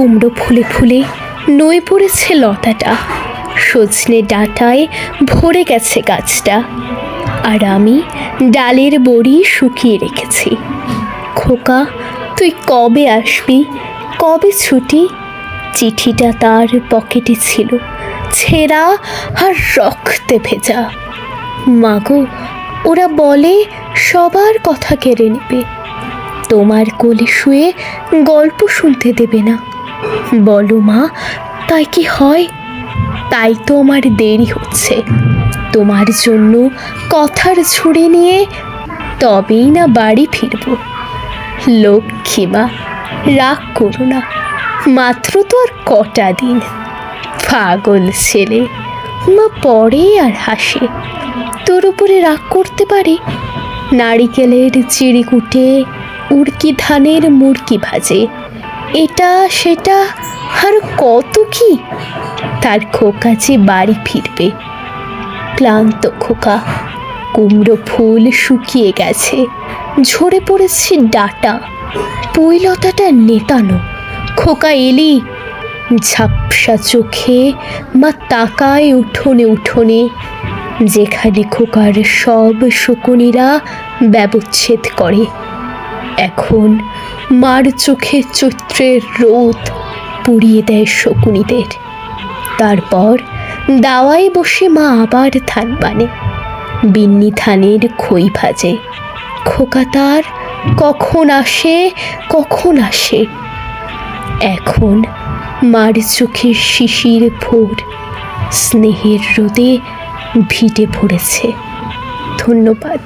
কুমড়ো ফুলে ফুলে নয়ে পড়েছে লতাটা, সজনে ডাঁটায় ভরে গেছে গাছটা, আর আমি ডালের বড়ি শুকিয়ে রেখেছি। খোকা, তুই কবে আসবি, কবে ছুটি? চিঠিটা তার পকেটে ছিল, ছেঁড়া আর রক্তে ভেজা। মাগো, ওরা বলে সবার কথা কেড়ে নেবে, তোমার কোলে শুয়ে গল্প শুনতে দেবে না। বলো মা, তাই কি হয়? তাই তো আমার দেরি হচ্ছে, তোমার জন্য কথার ঝুড়ি নিয়ে তবেই না বাড়ি ফিরব। লক্ষ্মী মা, রাগ করো না, মাত্র তো আর কটা দিন। পাগল ছেলে, মা পড়ে আর হাসে। তোর উপরে রাগ করতে পারে? নারিকেলের চিড়ি কুটে, উড়কি ধানের মুড়কি ভাজে, এটা সেটা আর কত কি। তার খোকা যে বাড়ি ফিরবে। ক্লান্ত খোকা, কুমড়ো ফুল শুকিয়ে গেছে, ঝরে পড়েছে ডাঁটা, পুঁইলতাটা নেতানো। খোকা এলি? ঝাপসা চোখে মা তাকায় উঠোনে উঠোনে, যেখানে খোকার সব শকুনিরা ব্যবচ্ছেদ করে। এখন মার চোখে চৈত্রের রোদ পুড়িয়ে দেয় শকুনিদের। তারপর দাওয়ায় বসে মা আবার ধান বানে, বিন্নি ধানের খই ভাজে। খোকা তার কখন আসে, কখন আসে। এখন মার চোখের শিশির ভোর স্নেহের রোদে ভিটে পড়েছে। ধন্যবাদ।